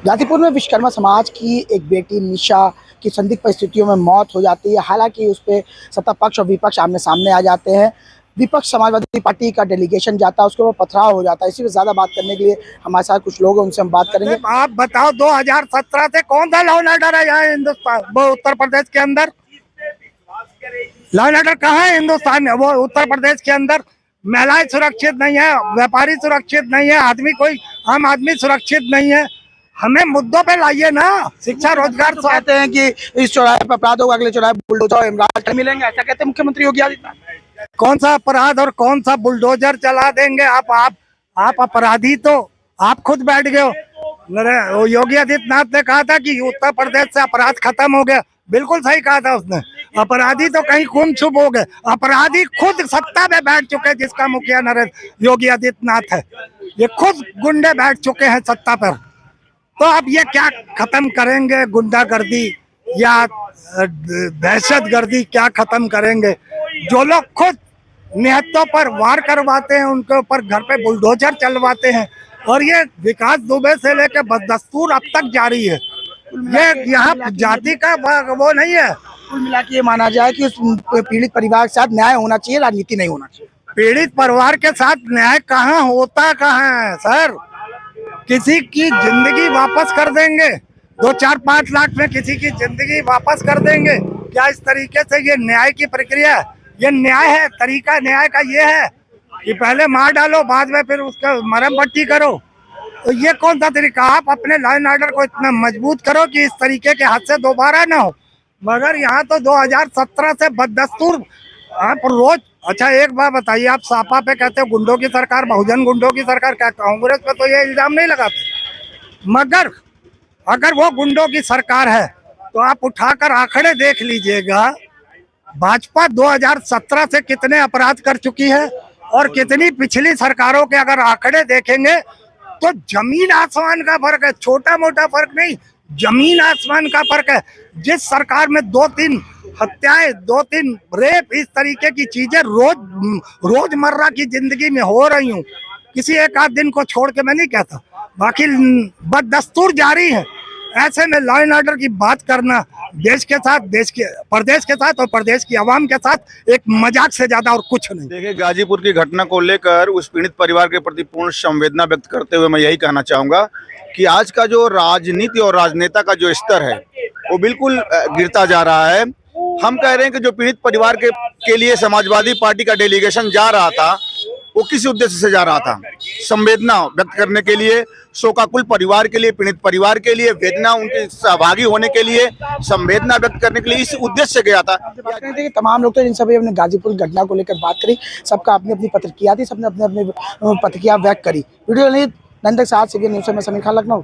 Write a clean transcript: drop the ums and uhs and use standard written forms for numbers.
गाजीपुर में विश्वकर्मा समाज की एक बेटी निशा की संदिग्ध परिस्थितियों में मौत हो जाती है। हालांकि उस पर सत्ता पक्ष और विपक्ष आमने सामने आ जाते हैं। विपक्ष समाजवादी पार्टी का डेलीगेशन जाता है, उसके ऊपर पथराव हो जाता है। इसी पे ज्यादा बात करने के लिए हमारे साथ कुछ लोग हैं, उनसे हम बात करेंगे। आप बताओ 2017 से कौन सा लॉ एंड ऑर्डर है यहाँ हिंदुस्तान, वो उत्तर प्रदेश के अंदर? लॉ एंड ऑर्डर कहाँ है हिंदुस्तान में? वो उत्तर प्रदेश के अंदर महिलाएं सुरक्षित नहीं है, व्यापारी सुरक्षित नहीं है, आदमी कोई आम आदमी सुरक्षित नहीं है। हमें मुद्दों पे लाइए ना, शिक्षा रोजगार। तो कहते हैं कि इस चौराहे पर अपराध होगा, अगले चौराहे बुलडोजर इमरान मिलेंगे, ऐसा कहते हैं मुख्यमंत्री योगी आदित्यनाथ। कौन सा अपराध और कौन सा बुलडोजर चला देंगे? आप अपराधी तो आप खुद बैठ गए हो। योगी आदित्यनाथ ने कहा था कि उत्तर प्रदेश से अपराध खत्म हो गया, बिल्कुल सही कहा था उसने। अपराधी तो कहीं खून छुप हो गए, अपराधी खुद सत्ता में बैठ चुके, जिसका मुखिया नरेंद्र योगी आदित्यनाथ है। ये खुद गुंडे बैठ चुके हैं सत्ता पर। तो अब ये क्या खत्म करेंगे? गुंडागर्दी या दहशतगर्दी क्या खत्म करेंगे? जो लोग खुद निहत्तों पर वार करवाते हैं, उनके ऊपर घर पे बुलडोजर चलवाते हैं। और ये विकास दुबे से लेकर बदस्तूर अब तक जारी है। ये यहाँ जाति का वो नहीं है। कुल मिला के ये माना जाए कि उस पीड़ित परिवार के साथ न्याय होना चाहिए, राजनीति नहीं होना चाहिए। पीड़ित परिवार के साथ न्याय कहाँ होता कहाँ है सर? किसी की जिंदगी वापस कर देंगे, 2-4-5 लाख में किसी की जिंदगी वापस कर देंगे क्या? इस तरीके से ये न्याय की प्रक्रिया, ये न्याय है? तरीका न्याय का ये है कि पहले मार डालो, बाद में फिर उसका मरहम पट्टी करो? तो ये कौन सा तरीका? आप अपने लॉ एंड ऑर्डर को इतना मजबूत करो कि इस तरीके के हादसे दोबारा ना हो। मगर यहाँ तो 2017 से बदस्तूर आप रोज। अच्छा एक बात बताइए, आप सापा पे कहते हो गुंडों की सरकार, बहुजन गुंडों की सरकार, क्या कांग्रेस पे तो ये इल्जाम नहीं लगाते? मगर अगर वो गुंडों की सरकार है तो आप उठाकर आंकड़े देख लीजिएगा। भाजपा 2017 से कितने अपराध कर चुकी है और कितनी पिछली सरकारों के अगर आंकड़े देखेंगे तो जमीन आसमान का फर्क है। छोटा मोटा फर्क नहीं, जमीन आसमान का फर्क है। जिस सरकार में 2-3 हत्याएं, 2-3 रेप, इस तरीके की चीजें रोजमर्रा की जिंदगी में हो रही हूँ, किसी एक आध दिन को छोड़ के मैं नहीं कहता, बाकी बदस्तूर जारी है। ऐसे में लॉ एंड ऑर्डर की बात करना देश के साथ, देश के प्रदेश के साथ और प्रदेश की आवाम के साथ एक मजाक से ज्यादा और कुछ नहीं। देखिए, गाजीपुर की घटना को लेकर उस पीड़ित परिवार के प्रति पूर्ण संवेदना व्यक्त करते हुए मैं यही कहना चाहूंगा कि आज का जो राजनीति और राजनेता का जो स्तर है वो बिल्कुल गिरता जा रहा है। हम कह रहे हैं कि जो पीड़ित परिवार के लिए समाजवादी पार्टी का डेलीगेशन जा रहा था वो किस उद्देश्य से जा रहा था? संवेदना व्यक्त करने के लिए, शोकाकुल परिवार के लिए, पीड़ित परिवार के लिए, वेदना उनके सहभागी होने के लिए, संवेदना व्यक्त करने के लिए इस उद्देश्य से गया था। तमाम लोग तो इन सभी अपने गाजीपुर घटना को लेकर बात करी, सबका अपनी अपनी प्रतिक्रिया थी, सबने अपने अपने प्रतिक्रिया व्यक्त करी। वीडियो नहीं नंदक साथ से न्यूज़ में समीर खान, लखनऊ।